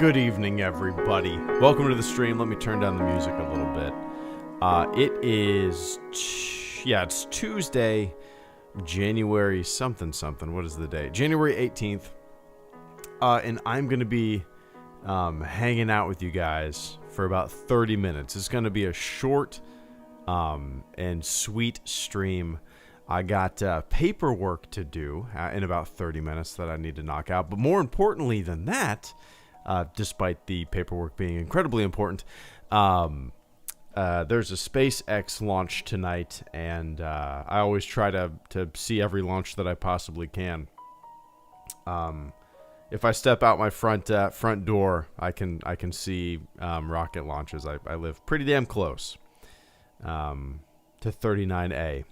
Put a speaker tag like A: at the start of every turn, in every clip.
A: Good evening, everybody. Welcome to the stream. Let me turn down the music a little bit. It's Tuesday, January something. What is the date? January 18th. And I'm going to be hanging out with you guys for about 30 minutes. It's going to be a short and sweet stream. I got paperwork to do in about 30 minutes that I need to knock out. But more importantly than that, despite the paperwork being incredibly important, there's a SpaceX launch tonight, and I always try to see every launch that I possibly can. If I step out my front door, I can see rocket launches. I live pretty damn close to 39A.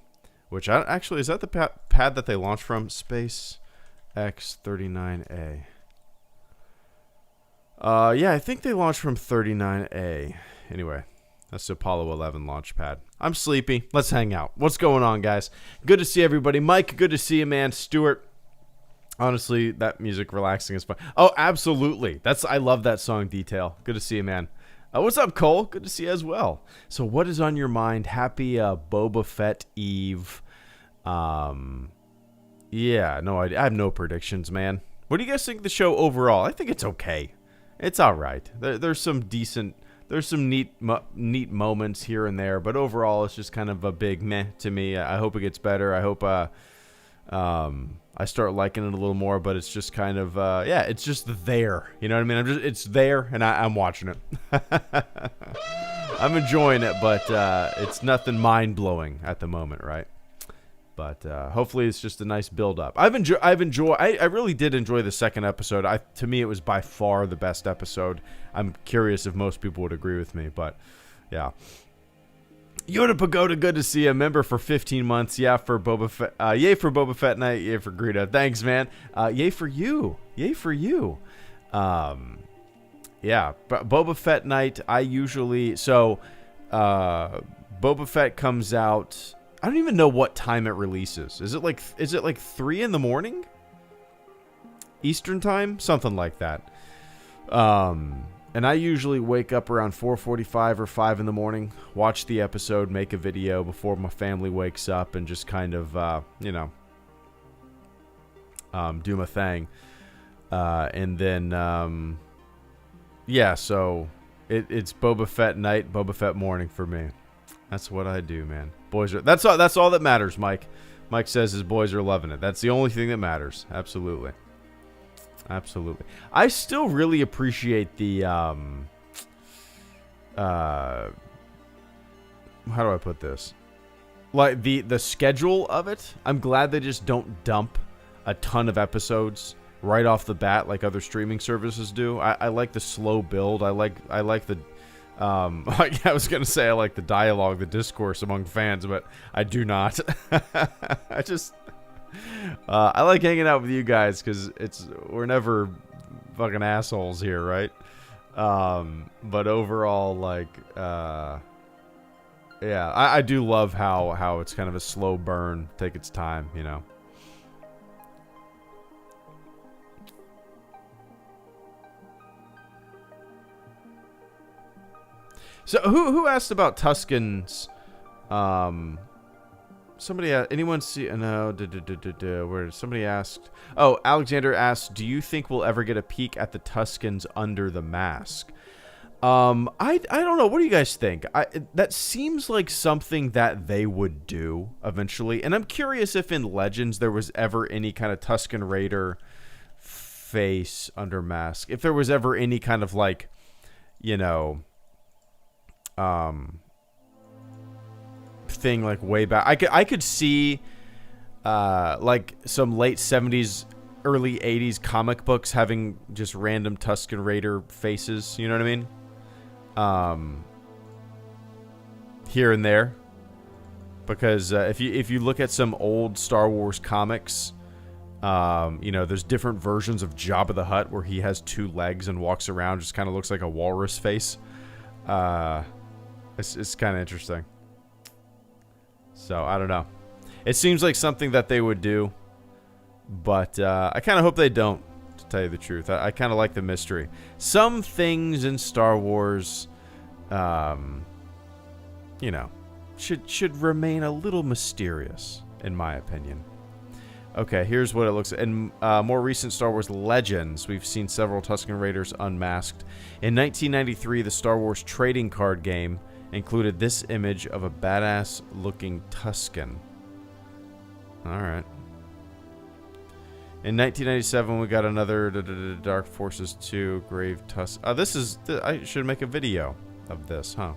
A: Which actually, is that the pad that they launched from? SpaceX 39A. Yeah, I think they launched from 39A. Anyway, that's the Apollo 11 launch pad. I'm sleepy. Let's hang out. What's going on, guys? Good to see everybody. Mike, good to see you, man. Stuart, honestly, that music relaxing is fun. Oh, absolutely. I love that song, Detail. Good to see you, man. What's up, Cole? Good to see you as well. So what is on your mind? Happy Boba Fett Eve. I have no predictions, man. What do you guys think of the show overall? I think it's okay. It's all right. There's some neat moments here and there, but overall it's just kind of a big meh to me. I hope it gets better. I hope I start liking it a little more, but it's just kind of it's just there. You know what I mean? It's there, and I'm watching it. I'm enjoying it, but it's nothing mind-blowing at the moment, right? But hopefully it's just a nice build-up. I really did enjoy the second episode. To me, it was by far the best episode. I'm curious if most people would agree with me, but yeah. Yoda Pagoda, good to see you. A member for 15 months. Yeah, for Boba Fett. Yay for Boba Fett night. Yay for Greedo. Thanks, man. Yay for you. Yay for you. Yeah, but Boba Fett night, Boba Fett comes out. I don't even know what time it releases. Is it like 3 in the morning? Eastern time? Something like that. And I usually wake up around 4:45 or 5 in the morning, watch the episode, make a video before my family wakes up, and just kind of, do my thing. And then, so it's Boba Fett night, Boba Fett morning for me. That's what I do, man. That's all that matters, Mike. Mike says his boys are loving it. That's the only thing that matters. Absolutely. Absolutely. I still really appreciate the how do I put this? Like the schedule of it. I'm glad they just don't dump a ton of episodes right off the bat like other streaming services do. I like the slow build. I like the I was gonna say I like the dialogue, the discourse among fans, but I do not. I like hanging out with you guys because we're never fucking assholes here, right? But overall, I do love how it's kind of a slow burn, take its time, you know. So who asked about Tuscans? Anyone see? No. Where somebody asked? Oh, Alexander asked, "Do you think we'll ever get a peek at the Tuscans under the mask?" I don't know. What do you guys think? That seems like something that they would do eventually, and I'm curious if in Legends there was ever any kind of Tuscan Raider face under mask. If there was ever any kind of thing like way back. I could see like some late 70s, early 80s comic books having just random Tuscan Raider faces, you know what I mean? Here and there. Because if you look at some old Star Wars comics, there's different versions of Jabba the Hutt where he has 2 legs and walks around, just kind of looks like a walrus face. It's kind of interesting. So, I don't know. It seems like something that they would do, but I kind of hope they don't, to tell you the truth. I kind of like the mystery. Some things in Star Wars, you know, should remain a little mysterious, in my opinion. Okay, here's what it looks like. In more recent Star Wars Legends, we've seen several Tuscan Raiders unmasked. In 1993, the Star Wars trading card game included this image of a badass-looking Tuscan. Alright. In 1997, we got another Dark Forces 2 Grave Tusk. This is... I should make a video of this, huh?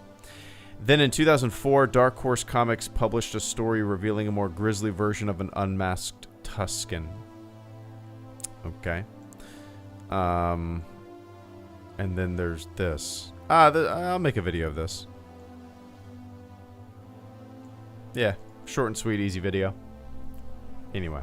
A: Then in 2004, Dark Horse Comics published a story revealing a more grisly version of an unmasked Tuscan. Okay. And then there's this. I'll make a video of this. Yeah, short and sweet, easy video. Anyway.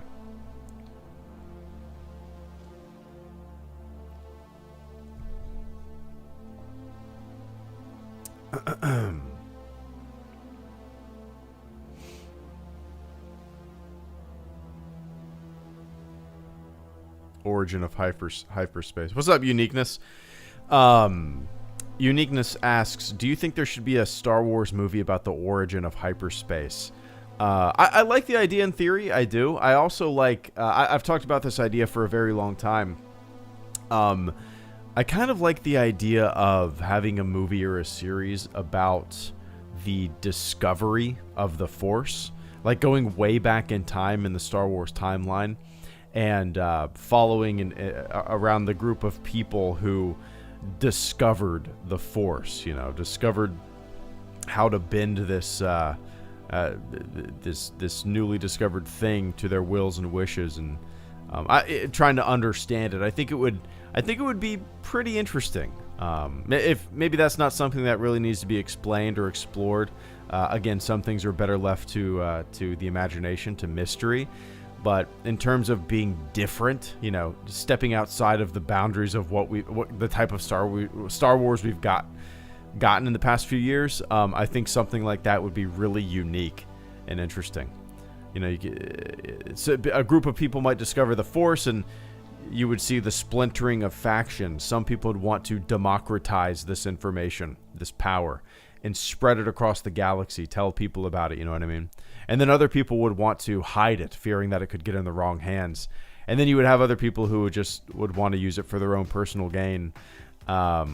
A: Origin of hyperspace. What's up, Uniqueness? Uniqueness asks, do you think there should be a Star Wars movie about the origin of hyperspace? I like the idea in theory. I do. I also like... I've talked about this idea for a very long time. I kind of like the idea of having a movie or a series about the discovery of the Force. Like going way back in time in the Star Wars timeline. And following around the group of people who discovered the Force, you know, discovered how to bend this this newly discovered thing to their wills and wishes, and trying to understand it. I think it would be pretty interesting. If maybe that's not something that really needs to be explained or explored. Again, some things are better left to the imagination, to mystery. But in terms of being different, you know, stepping outside of the boundaries of what the type of Star Wars we've gotten in the past few years, I think something like that would be really unique and interesting. You know, a group of people might discover the Force, and you would see the splintering of factions. Some people would want to democratize this information, this power, and spread it across the galaxy, tell people about it, you know what I mean? And then other people would want to hide it, fearing that it could get in the wrong hands. And then you would have other people who would want to use it for their own personal gain. Yeah,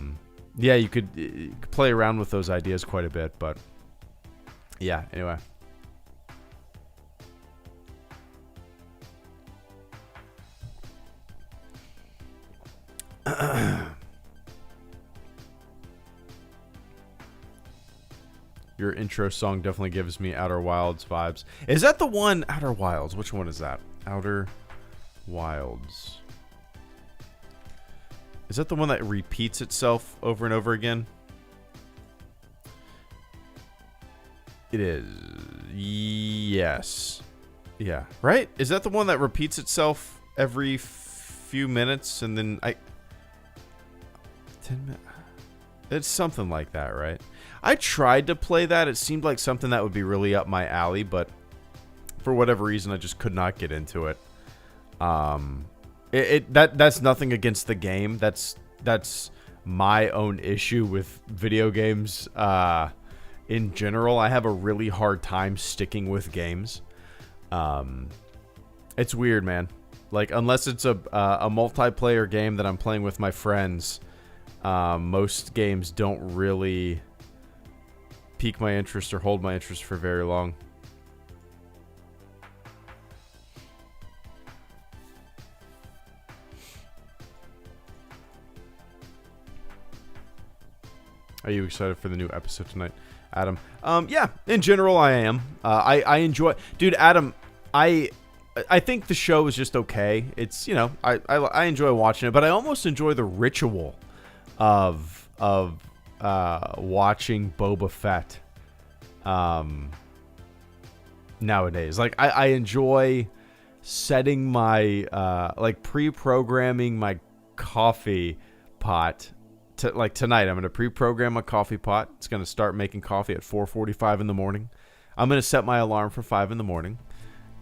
A: you could play around with those ideas quite a bit, but yeah, anyway. Your intro song definitely gives me Outer Wilds vibes. Is that the one? Outer Wilds. Which one is that? Outer Wilds. Is that the one that repeats itself over and over again? It is. Yes. Yeah. Right? Is that the one that repeats itself every few minutes and then 10 minutes? It's something like that, right? I tried to play that. It seemed like something that would be really up my alley, but for whatever reason, I just could not get into it. That's nothing against the game. That's my own issue with video games. In general, I have a really hard time sticking with games. It's weird, man. Like, unless it's a multiplayer game that I'm playing with my friends, most games don't really pique my interest or hold my interest for very long. Are you excited for the new episode tonight, Adam? Yeah, in general, I am. I enjoy... Dude, Adam, I think the show is just okay. It's, you know, I enjoy watching it, but I almost enjoy the ritual of watching Boba Fett nowadays. Like, I enjoy setting my like pre-programming my coffee pot to, like, tonight I'm going to pre-program my coffee pot. It's going to start making coffee at 4:45 in the morning. I'm going to set my alarm for 5 in the morning,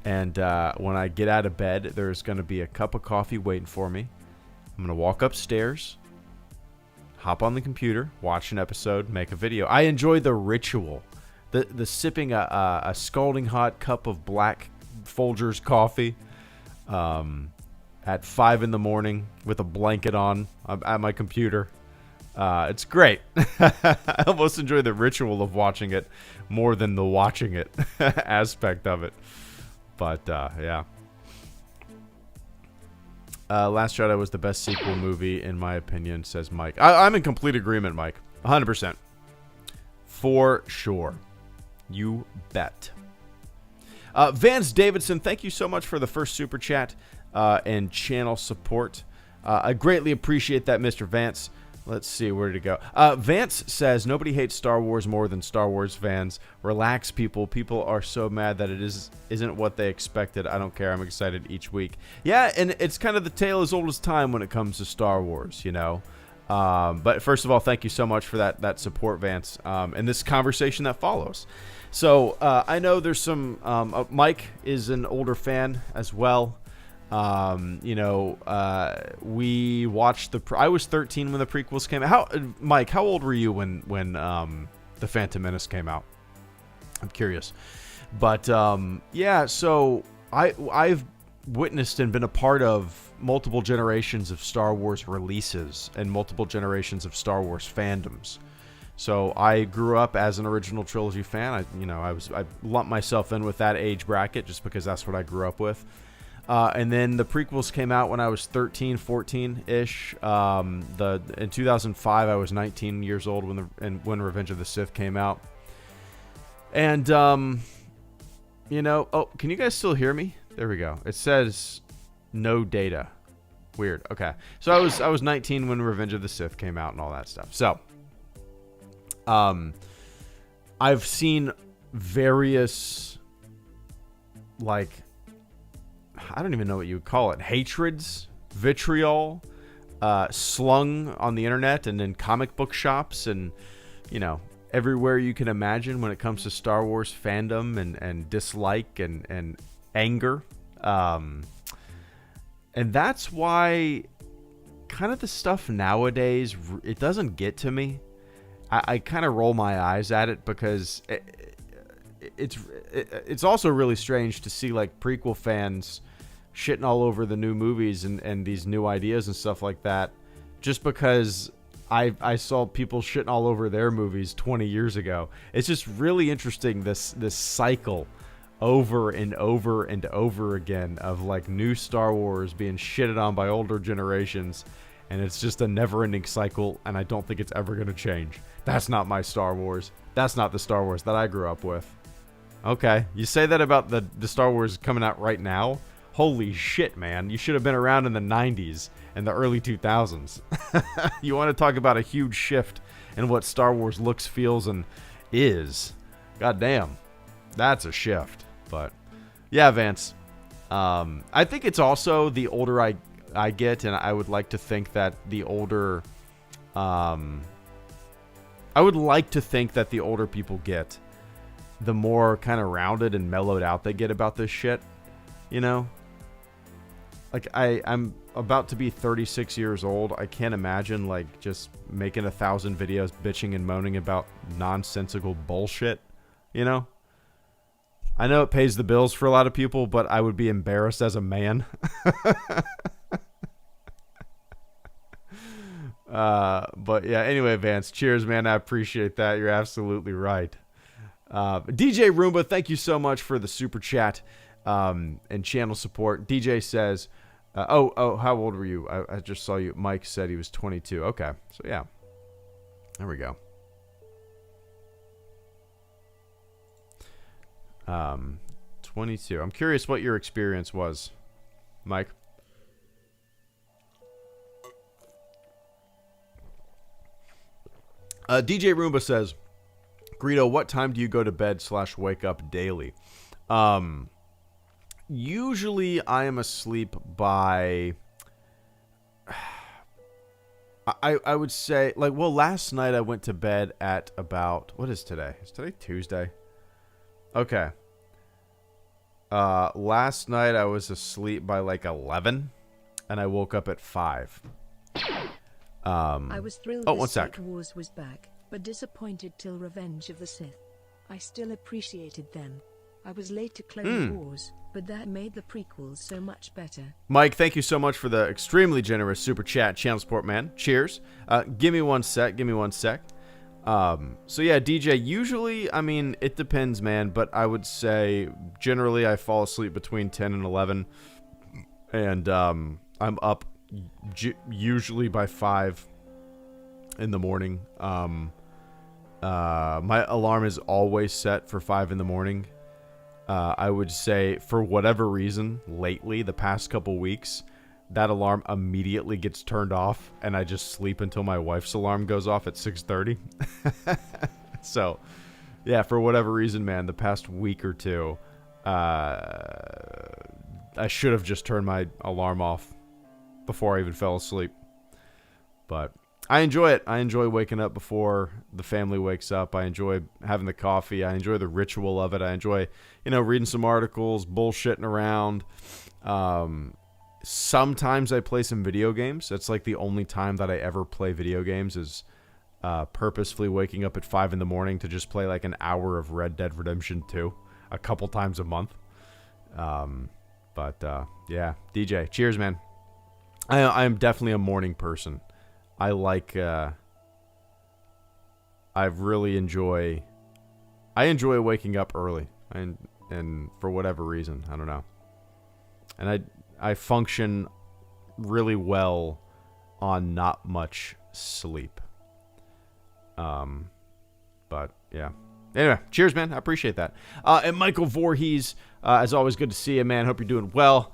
A: and when I get out of bed, there's going to be a cup of coffee waiting for me. I'm going to walk upstairs, hop on the computer, watch an episode, make a video. I enjoy the ritual. The sipping a scalding hot cup of black Folgers coffee at 5 in the morning with a blanket on at my computer. It's great. I almost enjoy the ritual of watching it more than the watching it aspect of it. But, yeah. Last Jedi was the best sequel movie, in my opinion, says Mike. I'm in complete agreement, Mike. 100%. For sure. You bet. Vance Davidson, thank you so much for the first super chat and channel support. I greatly appreciate that, Mr. Vance. Let's see, where did it go? Vance says, nobody hates Star Wars more than Star Wars fans. Relax, people. People are so mad that it isn't what they expected. I don't care. I'm excited each week. Yeah, and it's kind of the tale as old as time when it comes to Star Wars, you know. But first of all, thank you so much for that support, Vance, and this conversation that follows. So I know there's some... Mike is an older fan as well. You know, we watched I was 13 when the prequels came out. Mike, how old were you when The Phantom Menace came out? I'm curious. But, yeah, so I've witnessed and been a part of multiple generations of Star Wars releases and multiple generations of Star Wars fandoms. So I grew up as an original trilogy fan. I lumped myself in with that age bracket just because that's what I grew up with. And then the prequels came out when I was 13, 14-ish. In 2005, I was 19 years old when Revenge of the Sith came out. And, you know... Oh, can you guys still hear me? There we go. It says no data. Weird. Okay. So I was 19 when Revenge of the Sith came out and all that stuff. So, I've seen various, like... I don't even know what you would call it. Hatreds, vitriol, slung on the internet and in comic book shops and, you know, everywhere you can imagine when it comes to Star Wars fandom and dislike and anger. And that's why kind of the stuff nowadays, it doesn't get to me. I kind of roll my eyes at it because it's also really strange to see like prequel fans shitting all over the new movies and these new ideas and stuff like that, just because I saw people shitting all over their movies 20 years ago. It's just really interesting, this cycle over and over and over again of like new Star Wars being shitted on by older generations, and it's just a never-ending cycle, and I don't think it's ever going to change. That's not my Star Wars. That's not the Star Wars that I grew up with. Okay, you say that about the Star Wars coming out right now? Holy shit, man. You should have been around in the 90s and the early 2000s. You want to talk about a huge shift in what Star Wars looks, feels, and is. God damn. That's a shift. But, yeah, Vance. I think it's also the older I get, and I would like to think that the older... I would like to think that the older people get, the more kind of rounded and mellowed out they get about this shit, you know? Like, I'm about to be 36 years old. I can't imagine, like, just making 1,000 videos bitching and moaning about nonsensical bullshit, you know? I know it pays the bills for a lot of people, but I would be embarrassed as a man. But, yeah, anyway, Vance, cheers, man. I appreciate that. You're absolutely right. DJ Roomba, thank you so much for the super chat and channel support. DJ says, how old were you? I just saw you. Mike said he was 22. Okay, so yeah. There we go. 22. I'm curious what your experience was, Mike. DJ Roomba says, Greedo, what time do you go to bed / wake up daily? Usually I am asleep by, I would say, like, well, last night I went to bed at about, what is today? Is today Tuesday? Okay. Last night I was asleep by like 11 and I woke up at 5.
B: I was thrilled
A: Oh,
B: the
A: one sec.
B: Sith Wars was back, but disappointed till Revenge of the Sith. I still appreciated them. I was late to Clone Wars, but that made the prequels so much better.
A: Mike, thank you so much for the extremely generous super chat, channel support, man. Cheers. Give me one sec. So yeah, DJ, usually, I mean, it depends, man, but I would say generally I fall asleep between 10 and 11, and I'm up usually by 5 in the morning. My alarm is always set for 5 in the morning. I would say, for whatever reason, lately, the past couple weeks, that alarm immediately gets turned off, and I just sleep until my wife's alarm goes off at 6:30. So, yeah, for whatever reason, man, the past week or two, I should have just turned my alarm off before I even fell asleep. But I enjoy it. I enjoy waking up before the family wakes up. I enjoy having the coffee. I enjoy the ritual of it. I enjoy, reading some articles, bullshitting around. Sometimes I play some video games. That's like the only time that I ever play video games is purposefully waking up at 5 in the morning to just play like an hour of Red Dead Redemption 2 a couple times a month. Yeah, DJ, cheers, man. I am definitely a morning person. I like, I really enjoy waking up early, and for whatever reason, I don't know. And I function really well on not much sleep. But yeah. Anyway, cheers, man. I appreciate that. And Michael Voorhees, as always, good to see you, man. Hope you're doing well.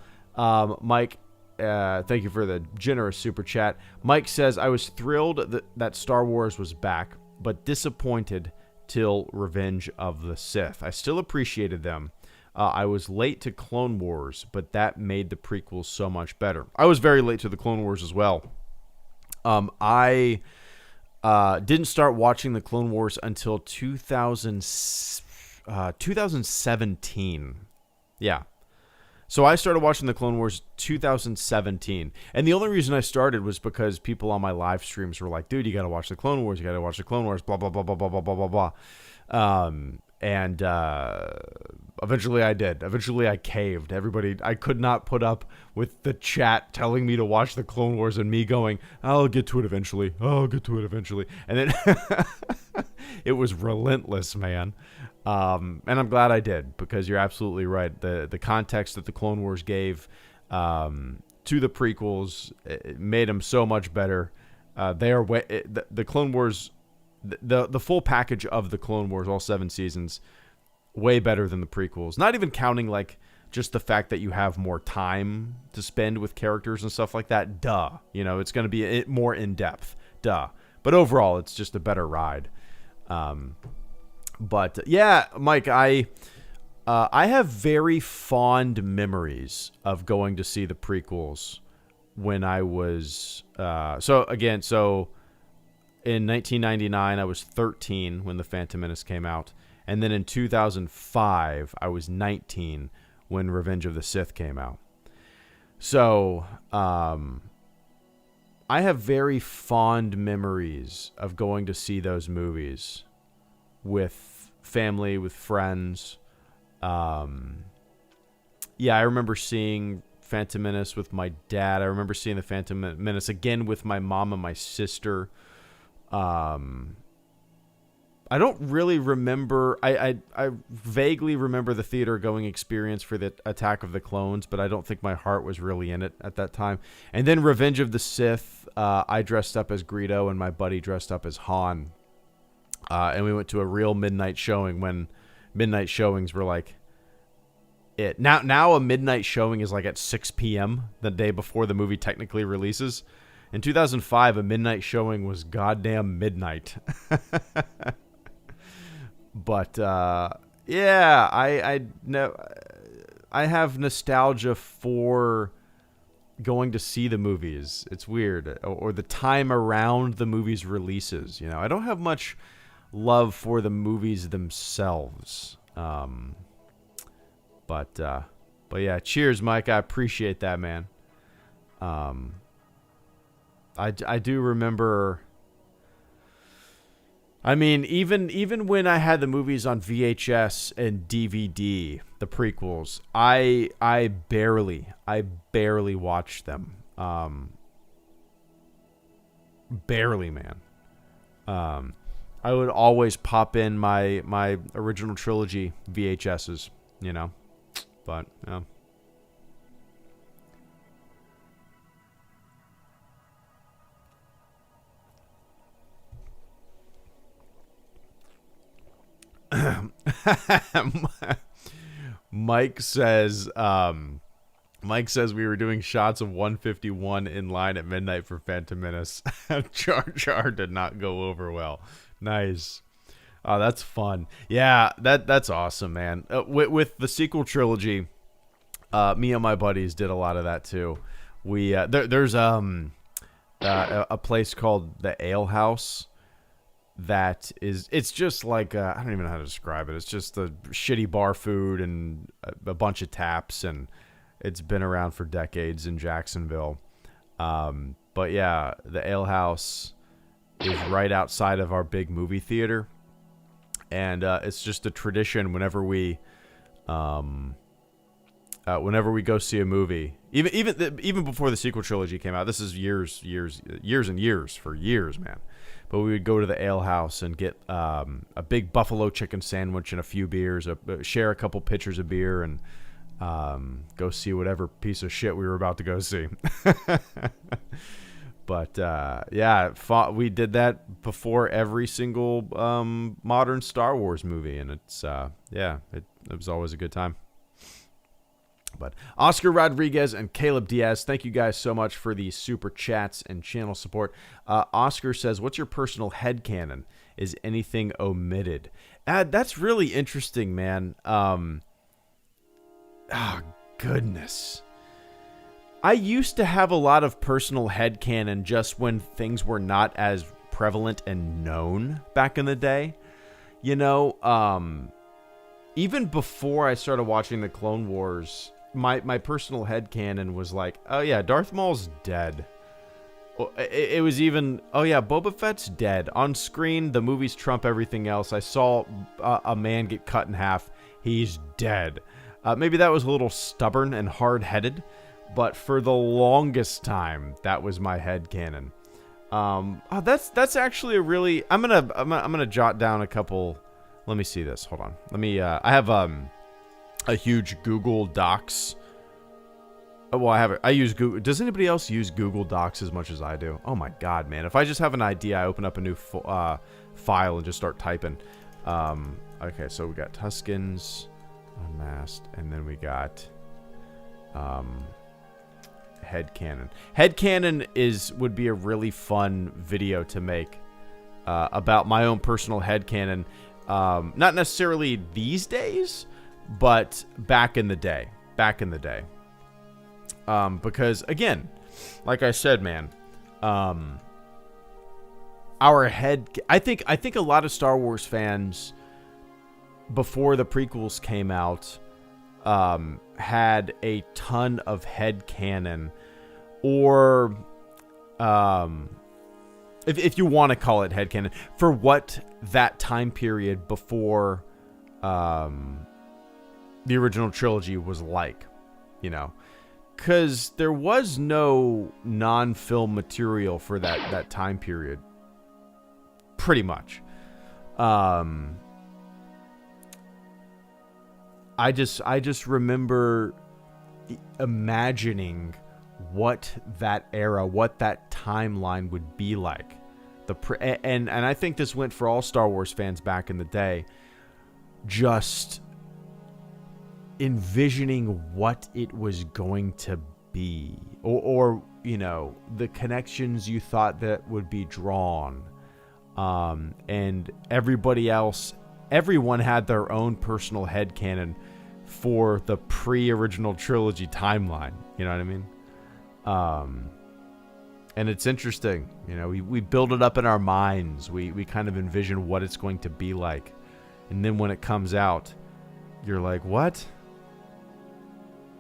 A: Mike, thank you for the generous super chat. Mike says, I was thrilled that Star Wars was back, but disappointed till Revenge of the Sith. I still appreciated them. I was late to Clone Wars, but that made the prequels so much better. I was very late to the Clone Wars as well. I didn't start watching the Clone Wars until 2017. Yeah. So I started watching the Clone Wars 2017. And the only reason I started was because people on my live streams were like, dude, you got to watch the Clone Wars. You got to watch the Clone Wars, blah, blah, blah, blah, blah, blah, blah, blah, blah. Eventually I did. Eventually I caved. I could not put up with the chat telling me to watch the Clone Wars and me going, I'll get to it eventually. And then it was relentless, man. And I'm glad I did, because you're absolutely right. The context that the Clone Wars gave to the prequels, it made them so much better. The Clone Wars, the full package of the Clone Wars, all 7 seasons, way better than the prequels. Not even counting like just the fact that you have more time to spend with characters and stuff like that. Duh. It's going to be more in depth. Duh. But overall, it's just a better ride. But yeah, Mike, I have very fond memories of going to see the prequels when I was so in 1999 I was 13 when The Phantom Menace came out, and then in 2005 I was 19 when Revenge of the Sith came out. So I have very fond memories of going to see those movies with family, with friends. Yeah, I remember seeing Phantom Menace with my dad. I remember seeing the Phantom Menace again with my mom and my sister. I don't really remember. I vaguely remember the theater going experience for the Attack of the Clones, but I don't think my heart was really in it at that time. And then Revenge of the Sith, I dressed up as Greedo and my buddy dressed up as Han. And we went to a real midnight showing when midnight showings were like it. Now a midnight showing is like at 6 p.m. the day before the movie technically releases. In 2005, a midnight showing was goddamn midnight. But yeah, I have nostalgia for going to see the movies. It's weird, or the time around the movies' releases. I don't have much love for the movies themselves. But yeah, cheers, Mike. I appreciate that, man. I do remember. I mean, even when I had the movies on VHS and DVD, the prequels, I barely watched them. Barely, man. I would always pop in my original trilogy VHSs, you know. But Mike says we were doing shots of 151 in line at midnight for Phantom Menace. Jar Jar did not go over well. Nice. Oh, that's fun. Yeah, that's awesome, man. With the sequel trilogy, me and my buddies did a lot of that too. We there's a place called the Ale House. It's just like I don't even know how to describe it. It's just the shitty bar food and a bunch of taps, and it's been around for decades in Jacksonville. But yeah, the Ale House is right outside of our big movie theater, and it's just a tradition whenever we go see a movie. Even before the sequel trilogy came out, this is years and years for years, man. But we would go to the Ale House and get a big buffalo chicken sandwich and a few beers, share a couple pitchers of beer, and go see whatever piece of shit we were about to go see. But yeah, we did that before every single modern Star Wars movie, and it's it was always a good time. But Oscar Rodriguez and Caleb Diaz, thank you guys so much for the super chats and channel support. Oscar says, what's your personal headcanon? Is anything omitted? That's really interesting, man. Oh, goodness. I used to have a lot of personal headcanon just when things were not as prevalent and known back in the day. You know, even before I started watching the Clone Wars, my personal headcanon was like, oh yeah, Darth Maul's dead. It was even, oh yeah, Boba Fett's dead. On screen, the movies trump everything else. I saw a man get cut in half. He's dead. Maybe that was a little stubborn and hard-headed, but for the longest time, that was my headcanon. That's actually a really, I'm gonna jot down a couple. Let me see this. Hold on. Let me. I have a huge Google Docs. Well, I use Google. Does anybody else use Google Docs as much as I do? Oh my God, man! If I just have an idea, I open up a new file and just start typing. Okay, so we got Tuscans Unmasked, and then we got headcanon. Headcanon would be a really fun video to make about my own personal headcanon. Not necessarily these days, but back in the day. Because again, like I said, man, I think a lot of Star Wars fans before the prequels came out had a ton of headcanon, or if you want to call it headcanon, for what that time period before the original trilogy was like, you know, because there was no non-film material for that time period, pretty much. I just remember imagining what that era, what that timeline would be like. And I think this went for all Star Wars fans back in the day. Just envisioning what it was going to be, or you know, the connections you thought that would be drawn, and everyone had their own personal headcanon for the pre-original trilogy timeline, you know what I mean? And it's interesting, you know, we build it up in our minds, we kind of envision what it's going to be like, and then when it comes out, you're like, what?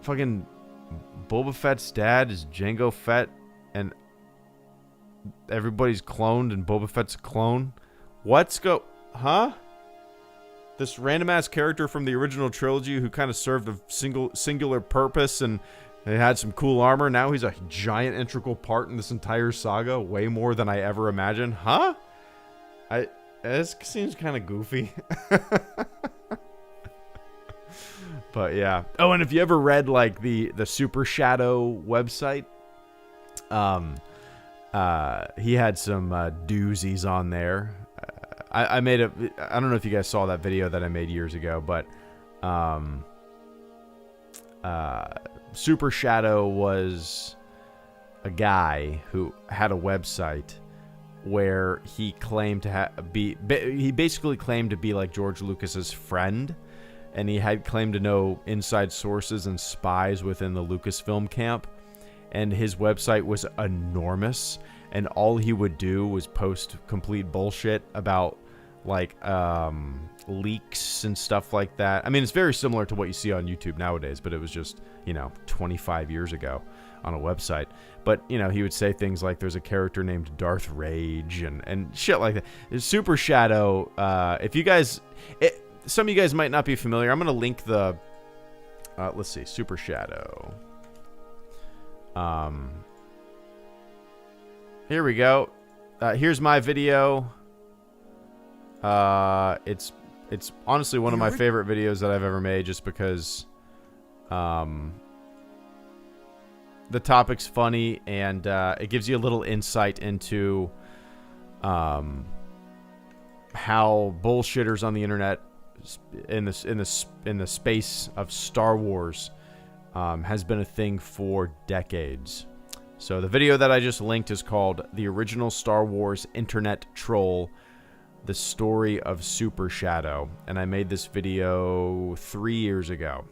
A: Fucking Boba Fett's dad is Jango Fett, and everybody's cloned and Boba Fett's a clone. Huh? This random ass character from the original trilogy who kind of served a singular purpose and they had some cool armor. Now he's a giant integral part in this entire saga, way more than I ever imagined. Huh? This seems kind of goofy. But yeah. Oh, and if you ever read like the Super Shadow website, he had some doozies on there. I don't know if you guys saw that video that I made years ago, but Super Shadow was a guy who had a website where he claimed to he basically claimed to be like George Lucas's friend, and he had claimed to know inside sources and spies within the Lucasfilm camp, and his website was enormous, and all he would do was post complete bullshit about like leaks and stuff like that. I mean, it's very similar to what you see on YouTube nowadays, but it was just, 25 years ago on a website. But, he would say things like there's a character named Darth Rage and shit like that. Super Shadow, if you guys, some of you guys might not be familiar. I'm going to link the, let's see, Super Shadow. Here we go. Here's my video. It's honestly one of my favorite videos that I've ever made, just because the topic's funny and it gives you a little insight into how bullshitters on the internet in the space of Star Wars has been a thing for decades. So the video that I just linked is called "The Original Star Wars Internet Troll: The Story of Super Shadow," and I made this video 3 years ago.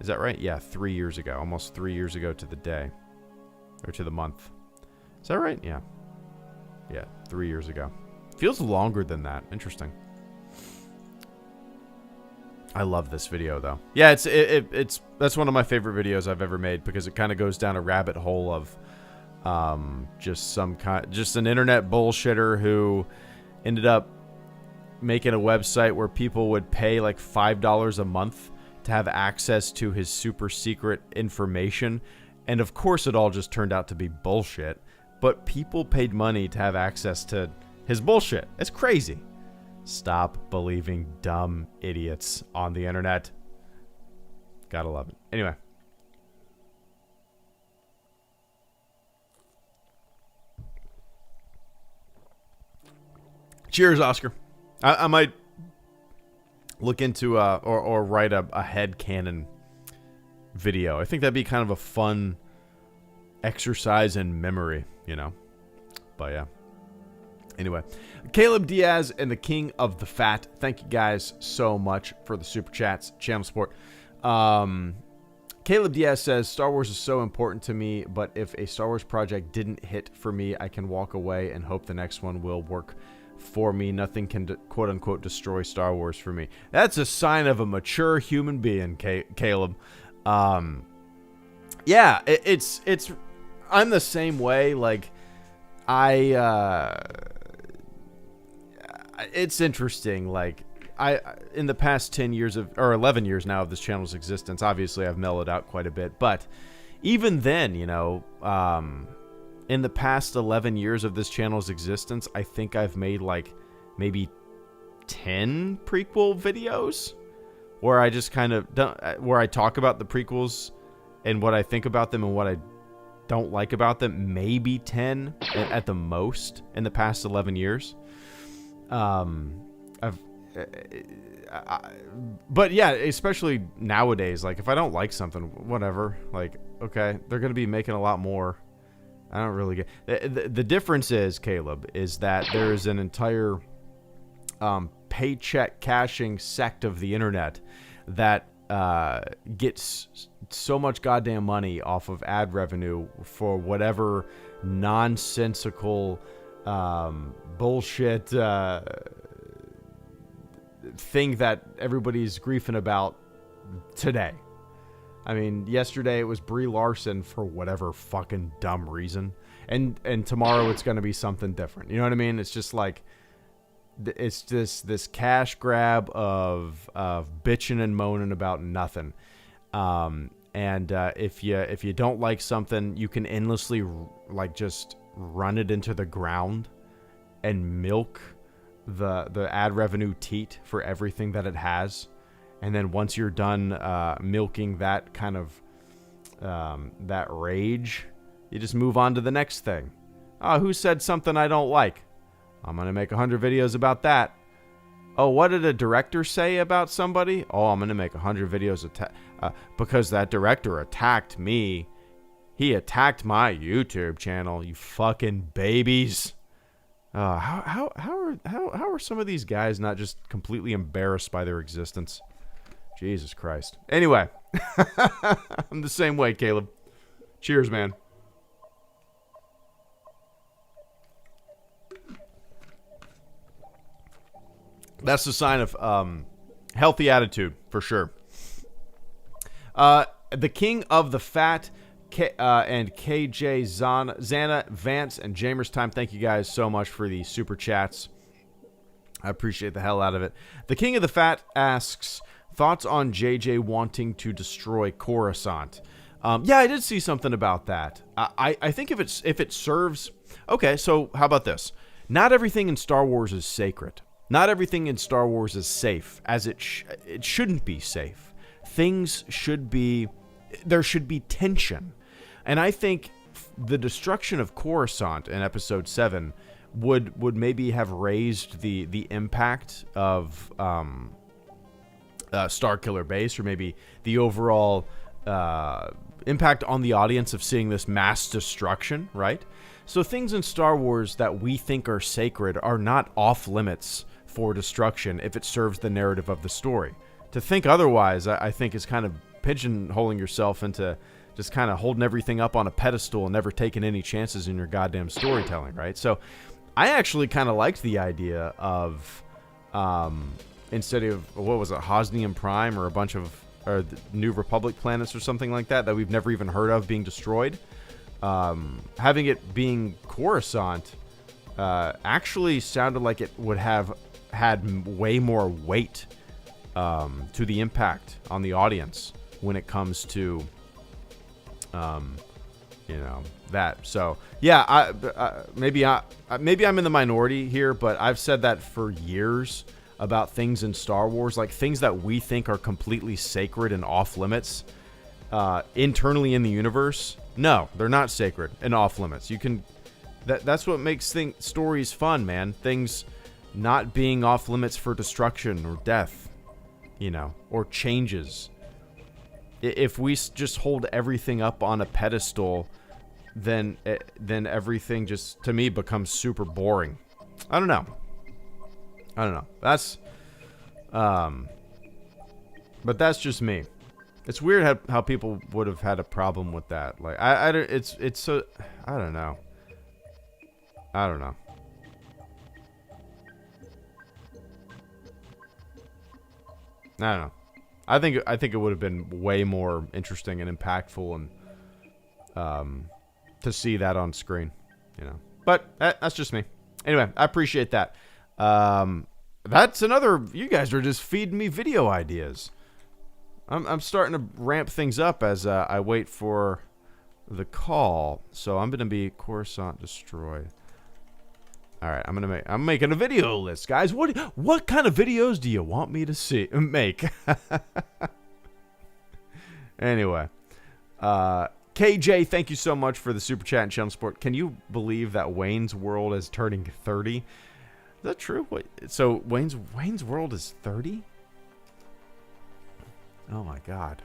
A: Is that right? Yeah, 3 years ago. Almost 3 years ago to the day. Or to the month. Is that right? Yeah. Yeah, 3 years ago. Feels longer than that. Interesting. I love this video though. Yeah, that's one of my favorite videos I've ever made, because it kind of goes down a rabbit hole of just an internet bullshitter who ended up making a website where people would pay like $5 a month to have access to his super secret information. And of course it all just turned out to be bullshit, but people paid money to have access to his bullshit. It's crazy. Stop believing dumb idiots on the internet. Gotta love it. Anyway. Cheers, Oscar. I might look into or write a head canon video. I think that'd be kind of a fun exercise in memory, But yeah. Anyway, Caleb Diaz and the King of the Fat. Thank you guys so much for the super chats, channel support. Caleb Diaz says, Star Wars is so important to me, but if a Star Wars project didn't hit for me, I can walk away and hope the next one will work for me. Nothing can quote unquote destroy Star Wars for me. That's a sign of a mature human being, Caleb. Yeah, it's I'm the same way. Like, it's interesting. Like, in the past 10 years or 11 years now of this channel's existence, obviously I've mellowed out quite a bit, but even then, in the past 11 years of this channel's existence, I think I've made like maybe 10 prequel videos where I just kind of where I talk about the prequels and what I think about them and what I don't like about them. Maybe 10 at the most in the past 11 years. But yeah, especially nowadays, like if I don't like something, whatever, like, okay, they're going to be making a lot more. I don't really get the difference is, Caleb, is that there is an entire paycheck cashing sect of the internet that gets so much goddamn money off of ad revenue for whatever nonsensical bullshit thing that everybody's griefing about today. I mean, yesterday it was Brie Larson for whatever fucking dumb reason. And tomorrow it's going to be something different. You know what I mean? It's just like, it's just this cash grab of bitching and moaning about nothing. If you don't like something, you can endlessly like just run it into the ground and milk the ad revenue teat for everything that it has. And then once you're done milking that kind of that rage, you just move on to the next thing. Oh, who said something I don't like? I'm going to make 100 videos about that. Oh, what did a director say about somebody? Oh, I'm going to make 100 videos because that director attacked me. He attacked my YouTube channel, you fucking babies. How are some of these guys not just completely embarrassed by their existence? Jesus Christ. Anyway, I'm the same way, Caleb. Cheers, man. That's the sign of healthy attitude, for sure. The King of the Fat and KJ Zana, Vance, and Jamers Time. Thank you guys so much for the super chats. I appreciate the hell out of it. The King of the Fat asks, thoughts on JJ wanting to destroy Coruscant? Yeah, I did see something about that. I think if it serves... Okay, so how about this? Not everything in Star Wars is sacred. Not everything in Star Wars is safe, as it shouldn't be safe. Things should be... There should be tension. And I think the destruction of Coruscant in Episode 7 would maybe have raised the impact of Starkiller Base, or maybe the overall impact on the audience of seeing this mass destruction, right? So things in Star Wars that we think are sacred are not off limits for destruction if it serves the narrative of the story. To think otherwise, I think, is kind of pigeonholing yourself into just kind of holding everything up on a pedestal and never taking any chances in your goddamn storytelling, right? So I actually kind of liked the idea of instead of, what was it, Hosnian Prime or a bunch of the New Republic planets or something like that we've never even heard of being destroyed, having it being Coruscant actually sounded like it would have had way more weight to the impact on the audience when it comes to that. So yeah, maybe I'm in the minority here, but I've said that for years about things in Star Wars, like things that we think are completely sacred and off limits internally in the universe. No, they're not sacred and off limits. You can that's what makes stories fun, man. Things not being off limits for destruction or death, or changes. If we just hold everything up on a pedestal, then everything just, to me, becomes super boring. I don't know. That's, but that's just me. It's weird how people would have had a problem with that. Like, I don't, it's so, I don't know. I don't know. I think it would have been way more interesting and impactful, and to see that on screen, But that's just me. Anyway, I appreciate that. That's another. You guys are just feeding me video ideas. I'm starting to ramp things up as I wait for the call. So I'm gonna be Coruscant destroyed. All right, I'm making a video list, guys. What kind of videos do you want me to make? Anyway, KJ, thank you so much for the super chat and channel support. Can you believe that Wayne's World is turning 30? Is that true? So Wayne's World is 30? Oh my god.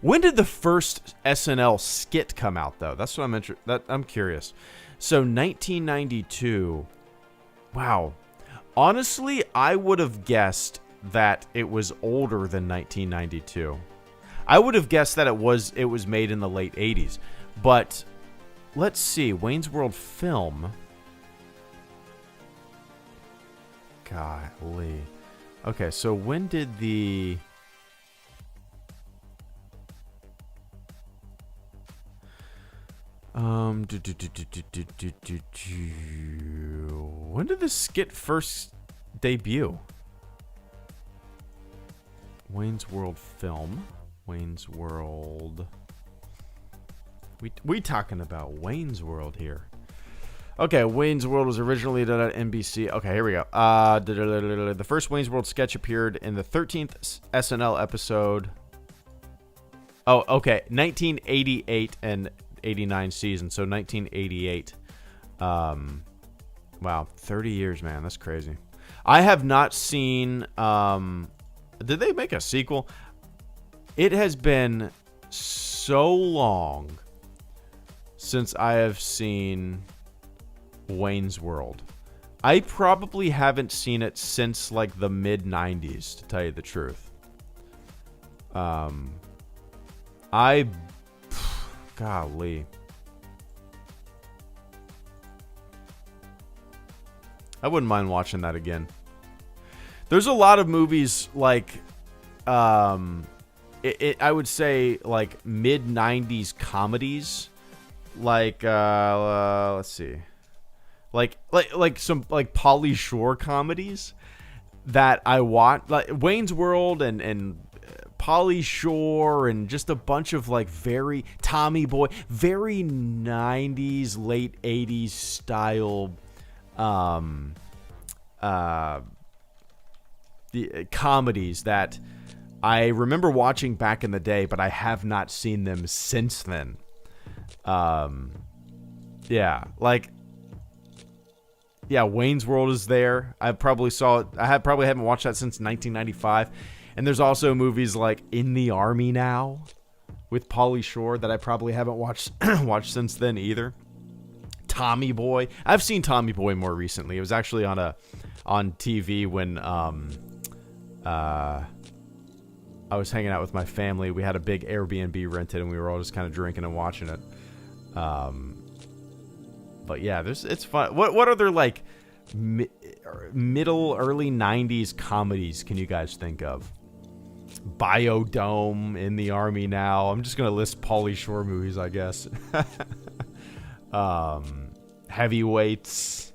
A: When did the first SNL skit come out, though? That's what I'm curious. So 1992. Wow. Honestly, I would have guessed that it was older than 1992. I would have guessed that it was made in the late 80s. But let's see, Wayne's World film. Golly. Okay, so when did the When did this skit first debut? Wayne's World film. Wayne's World. We talking about Wayne's World here. Okay, Wayne's World was originally done at NBC. Okay, here we go. The first Wayne's World sketch appeared in the 13th SNL episode. Oh, okay. 1988 and 89 season, so 1988. Wow, 30 years, man. That's crazy. I have not seen... did they make a sequel? It has been so long since I have seen Wayne's World. I probably haven't seen it since like the mid 90s, to tell you the truth. Golly. I wouldn't mind watching that again. There's a lot of movies like, I would say like mid 90s comedies, like let's see, like some like Pauly Shore comedies that I watch, like Wayne's World and Pauly Shore and just a bunch of like very Tommy Boy, very 90s, late 80s style the comedies that I remember watching back in the day, but I have not seen them since then. Wayne's World is there. I probably saw it. Probably haven't watched that since 1995. And there's also movies like In the Army Now with Pauly Shore that I probably haven't watched since then either. Tommy Boy. I've seen Tommy Boy more recently. It was actually on TV when I was hanging out with my family. We had a big Airbnb rented, and we were all just kind of drinking and watching it. But yeah, it's fun. What other like middle early 90s comedies can you guys think of? Biodome, In the Army Now. I'm just gonna list Pauly Shore movies, I guess. Heavyweights.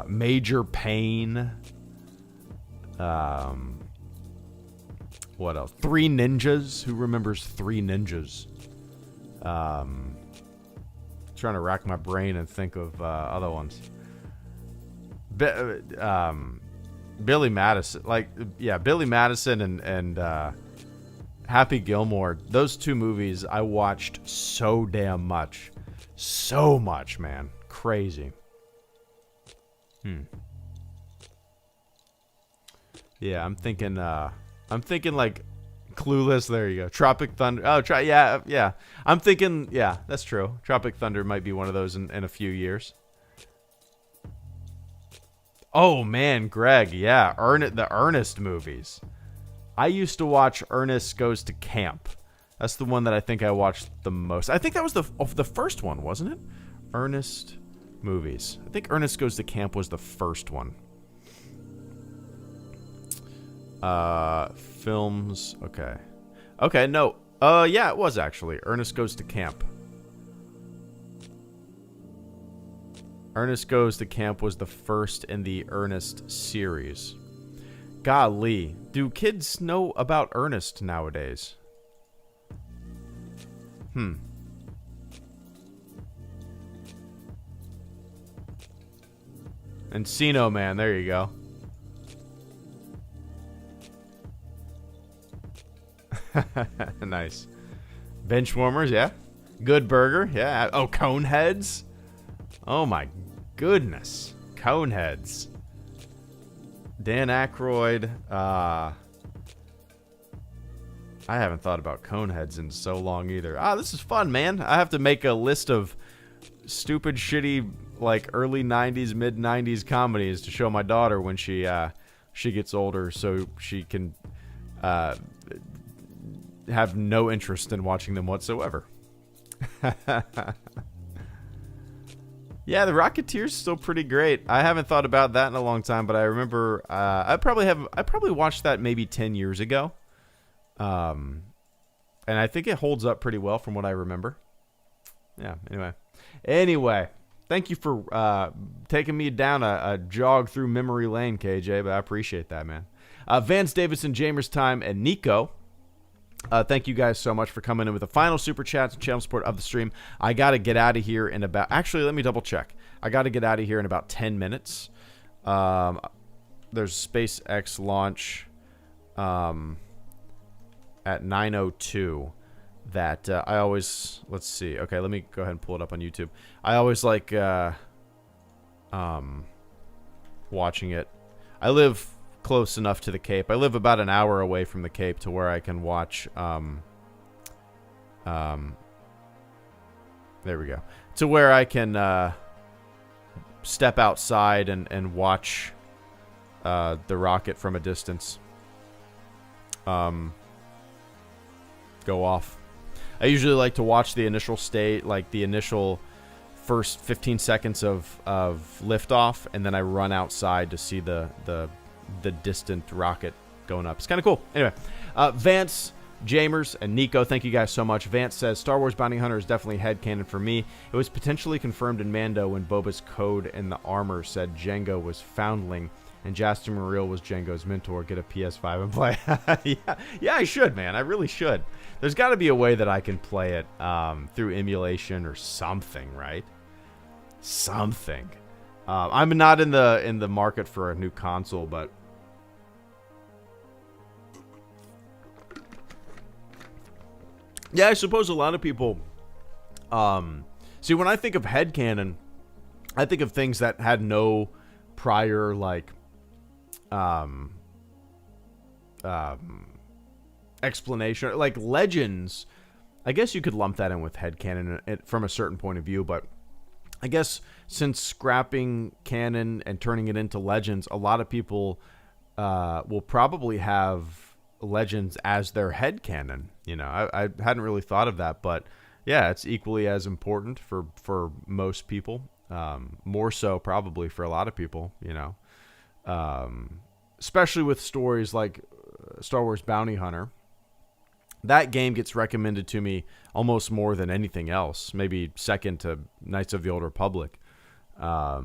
A: Major Pain. What else? Three Ninjas. Who remembers Three Ninjas? Trying to rack my brain and think of other ones. Billy Madison, Billy Madison and Happy Gilmore. Those two movies I watched so damn much, man, crazy. Yeah, I'm thinking like Clueless. There you go. Tropic Thunder. Oh, yeah. I'm thinking, yeah, that's true. Tropic Thunder might be one of those in a few years. Oh man, Greg, yeah, the Ernest movies. I used to watch Ernest Goes to Camp. That's the one that I think I watched the most. I think that was the first one, wasn't it? Ernest movies. I think Ernest Goes to Camp was the first one. Films. Okay, no. Yeah, it was actually Ernest Goes to Camp. Ernest Goes to Camp was the first in the Ernest series. Golly, do kids know about Ernest nowadays? Encino Man, there you go. Nice. Benchwarmers, yeah. Good Burger, yeah. Oh, Coneheads. Oh my goodness. Coneheads. Dan Aykroyd. I haven't thought about Coneheads in so long either. This is fun, man. I have to make a list of stupid, shitty, like early 90s, mid 90s comedies to show my daughter when she gets older, so she can have no interest in watching them whatsoever. Yeah, The Rocketeer's still pretty great. I haven't thought about that in a long time, but I remember I probably watched that maybe 10 years ago. And I think it holds up pretty well from what I remember. Yeah. Anyway, thank you for taking me down a jog through memory lane, KJ. But I appreciate that, man. Vance Davidson, Jamers Time, and Nico. Thank you guys so much for coming in with the final super chats and channel support of the stream. I got to get out of here in about... Actually, let me double check. I got to get out of here in about 10 minutes. There's SpaceX launch at 9:02 that I always... Let's see. Okay, let me go ahead and pull it up on YouTube. I always like watching it. I live close enough to the Cape. I live about an hour away from the Cape to where I can watch there we go. To where I can step outside and watch the rocket from a distance go off. I usually like to watch the initial state, like the initial first 15 seconds of liftoff, and then I run outside to see the distant rocket going up. It's kind of cool. Anyway, Vance, Jamers, and Nico, thank you guys so much. Vance says, Star Wars Bounty Hunter is definitely headcanon for me. It was potentially confirmed in Mando when Boba's code in the armor said Jango was foundling and Jaster Muriel was Jango's mentor. Get a PS5 and play. yeah, I should, man. I really should. There's got to be a way that I can play it through emulation or something, right? Something. I'm not in the market for a new console, but yeah, I suppose a lot of people see, when I think of headcanon, I think of things that had no prior like explanation, like Legends. I guess you could lump that in with headcanon from a certain point of view, but I guess since scrapping canon and turning it into Legends, a lot of people will probably have Legends as their headcanon. You know, I hadn't really thought of that, but yeah, it's equally as important for most people. More so probably for a lot of people, you know. Especially with stories like Star Wars Bounty Hunter. That game gets recommended to me almost more than anything else, maybe second to Knights of the Old Republic. Yeah,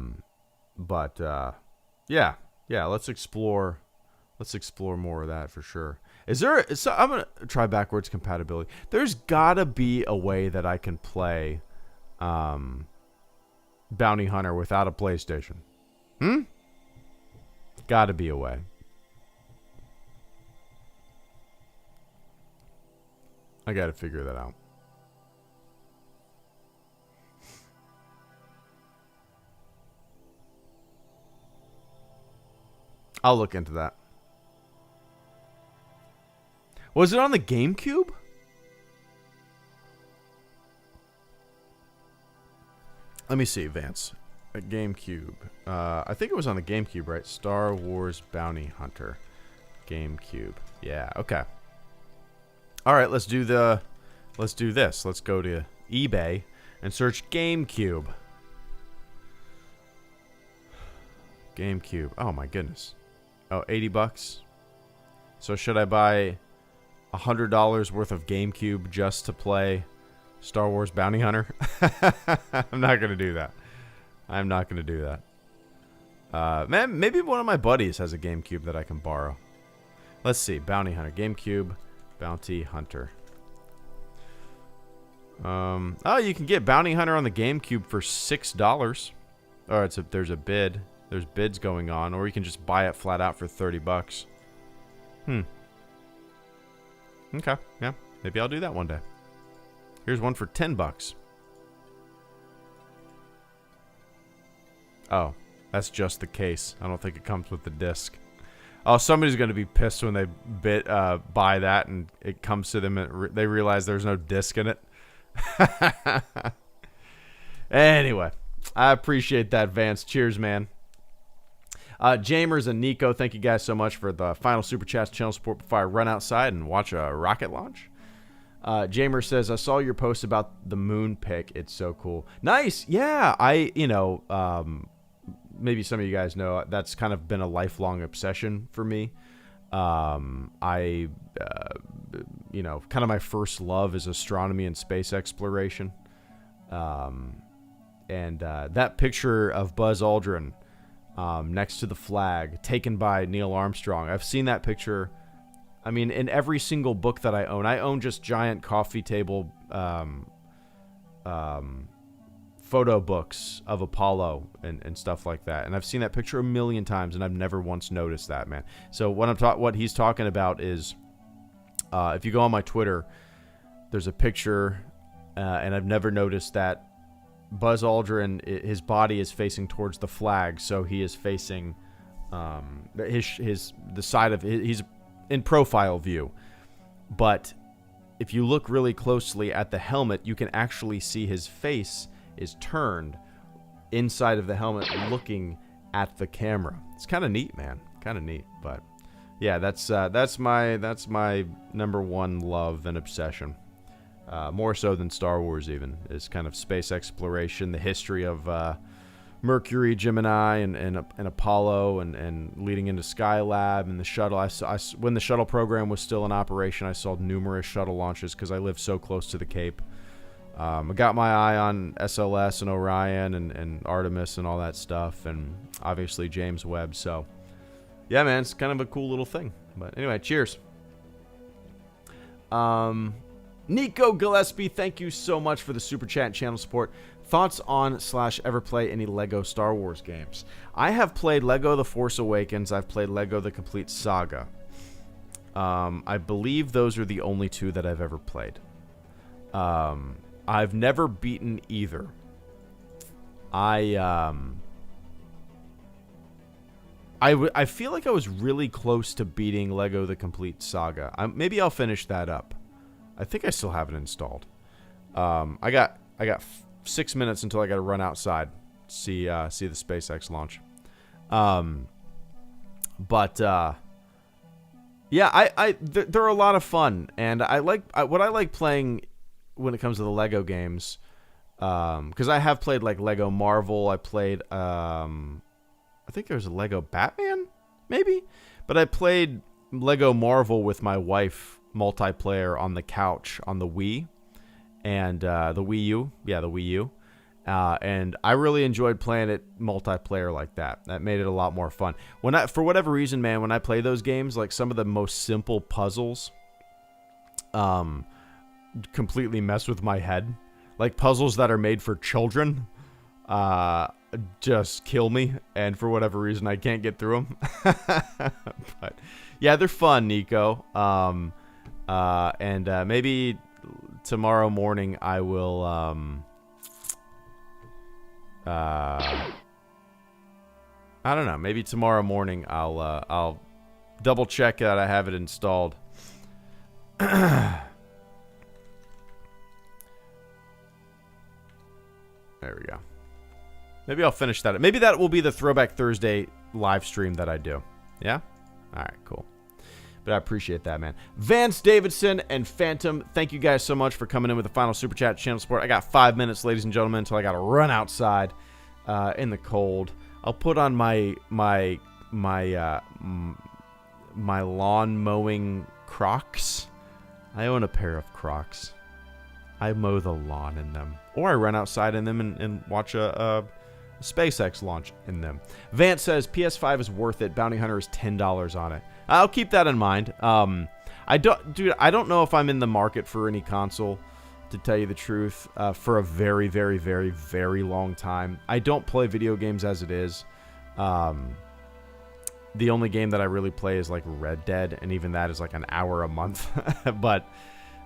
A: let's explore more of that for sure. I'm gonna try backwards compatibility. There's gotta be a way that I can play Bounty Hunter without a PlayStation. Gotta be a way. I gotta figure that out. I'll look into that. Was it on the GameCube? Let me see, Vance. A GameCube. I think it was on the GameCube, right? Star Wars Bounty Hunter. GameCube. Yeah, okay. All right, let's do this. Let's go to eBay and search GameCube. GameCube. Oh my goodness. Oh, $80. So should I buy $100 worth of GameCube just to play Star Wars Bounty Hunter? I'm not gonna do that. I'm not gonna do that. Man, maybe one of my buddies has a GameCube that I can borrow. Let's see. Bounty Hunter. GameCube. Bounty Hunter. Oh, you can get Bounty Hunter on the GameCube for $6. Oh, there's a bid. There's bids going on, or you can just buy it flat out for $30. Okay, yeah, maybe I'll do that one day. Here's one for $10. Oh, that's just the case. I don't think it comes with the disc. Oh, somebody's going to be pissed when they buy that and it comes to them and they realize there's no disc in it. Anyway, I appreciate that, Vance. Cheers, man. Jamers and Nico, thank you guys so much for the final super chats, channel support before I run outside and watch a rocket launch. Jamer says, I saw your post about the moon pic. It's so cool. Nice. Yeah, maybe some of you guys know that's kind of been a lifelong obsession for me. Kind of my first love is astronomy and space exploration. And that picture of Buzz Aldrin next to the flag, taken by Neil Armstrong. I've seen that picture, I mean, in every single book that I own. I own just giant coffee table photo books of Apollo and stuff like that. And I've seen that picture a million times, and I've never once noticed that, man. So what he's talking about is, if you go on my Twitter, there's a picture, and I've never noticed that Buzz Aldrin, his body is facing towards the flag, so he is facing the side of he's in profile view. But if you look really closely at the helmet, you can actually see his face is turned inside of the helmet, looking at the camera. It's kind of neat, man. Kind of neat. But yeah, that's my number one love and obsession. More so than Star Wars, even, is kind of space exploration, the history of Mercury, Gemini, and Apollo, and leading into Skylab and the shuttle. When the shuttle program was still in operation, I saw numerous shuttle launches because I live so close to the Cape. I got my eye on SLS and Orion and Artemis and all that stuff, and obviously James Webb. So, yeah, man, it's kind of a cool little thing. But anyway, cheers. Nico Gillespie, thank you so much for the super chat and channel support. Thoughts on / ever play any Lego Star Wars games? I have played Lego The Force Awakens. I've played Lego The Complete Saga. I believe those are the only two that I've ever played. I've never beaten either. I feel like I was really close to beating Lego The Complete Saga. Maybe I'll finish that up. I think I still have it installed. I got 6 minutes until I got to run outside, see the SpaceX launch. Yeah, they're a lot of fun, and what I like playing when it comes to the Lego games, because I have played like Lego Marvel. I played, I think there was a Lego Batman, maybe, but I played Lego Marvel with my wife multiplayer on the couch on the Wii and the Wii U. Yeah, the Wii U. And I really enjoyed playing it multiplayer like that. That made it a lot more fun. For whatever reason, man, when I play those games, like some of the most simple puzzles completely mess with my head. Like puzzles that are made for children just kill me, and for whatever reason I can't get through them. But yeah, they're fun, Nico. And maybe tomorrow morning I will I don't know, maybe tomorrow morning I'll double check that I have it installed. There we go. Maybe I'll finish that. Maybe that will be the Throwback Thursday live stream that I do. Yeah? All right, cool. But I appreciate that, man. Vance Davidson and Phantom, thank you guys so much for coming in with the final super chat channel support. I got 5 minutes, ladies and gentlemen, until I got to run outside in the cold. I'll put on my lawn mowing Crocs. I own a pair of Crocs. I mow the lawn in them, or I run outside in them and watch a SpaceX launch in them. Vance says PS5 is worth it. Bounty Hunter is $10 on it. I'll keep that in mind. I don't know if I'm in the market for any console, to tell you the truth, for a very, very, very, very long time. I don't play video games as it is. The only game that I really play is like Red Dead, and even that is like an hour a month. But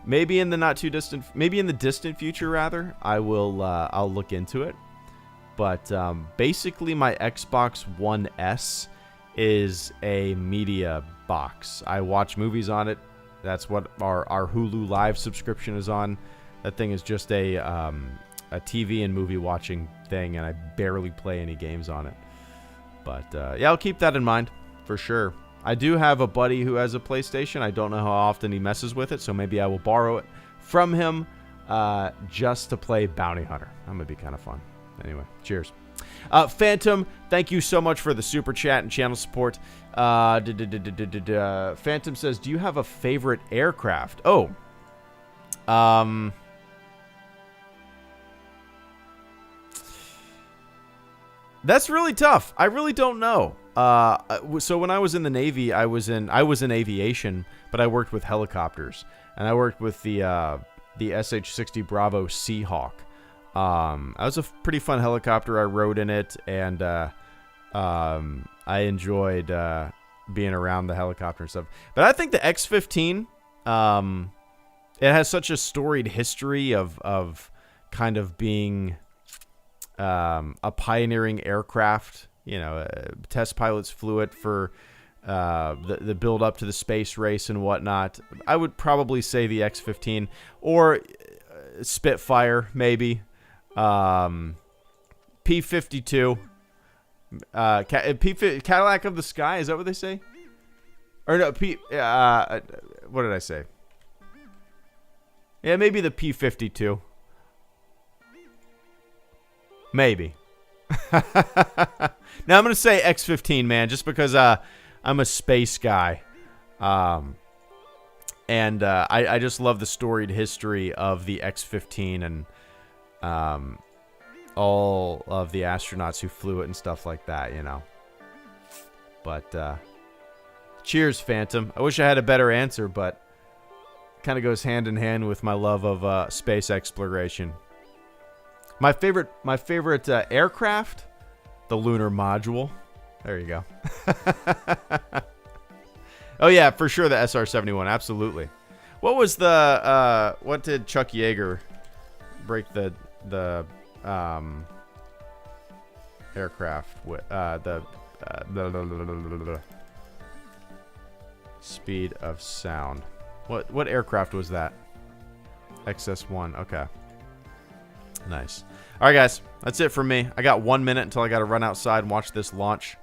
A: maybe in the not too distant, maybe in the distant future rather, I'll look into it. But basically my Xbox One S is a media box. I watch movies on it. That's what our Hulu Live subscription is on. That thing is just a TV and movie watching thing, and I barely play any games on it. But yeah, I'll keep that in mind for sure. I do have a buddy who has a PlayStation. I don't know how often he messes with it, so maybe I will borrow it from him just to play Bounty Hunter. That would be kind of fun. Anyway, cheers. Phantom, thank you so much for the super chat and channel support. Phantom says, do you have a favorite aircraft? Oh. That's really tough. I really don't know. So when I was in the Navy, I was in aviation, but I worked with helicopters, and I worked with the SH-60 Bravo Seahawk. That was a pretty fun helicopter. I rode in it, and I enjoyed being around the helicopter and stuff. But I think the X-15, it has such a storied history of kind of being a pioneering aircraft. You know, test pilots flew it for the build up to the space race and whatnot. I would probably say the X-15 or Spitfire, maybe. P-52. Cadillac of the Sky, is that what they say? Or no, what did I say? Yeah, maybe the P-52. Maybe. Now I'm going to say X-15, man, just because I'm a space guy. And I just love the storied history of the X-15 and all of the astronauts who flew it and stuff like that, you know. But cheers, Phantom. I wish I had a better answer, but kind of goes hand in hand with my love of space exploration. My favorite aircraft, the lunar module. There you go. Oh yeah, for sure the SR-71, absolutely. What was the what did Chuck Yeager break the aircraft with the speed of sound? What aircraft was that? XS-1. Okay. Nice. All right, guys. That's it for me. I got 1 minute until I got to run outside and watch this launch.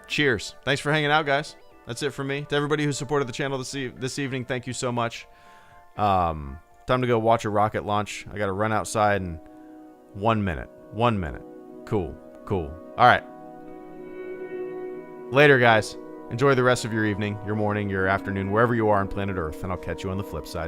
A: Cheers. Thanks for hanging out, guys. That's it for me. To everybody who supported the channel this evening, thank you so much. Time to go watch a rocket launch. I got to run outside in 1 minute. 1 minute. Cool. Cool. All right. Later, guys. Enjoy the rest of your evening, your morning, your afternoon, wherever you are on planet Earth, and I'll catch you on the flip side.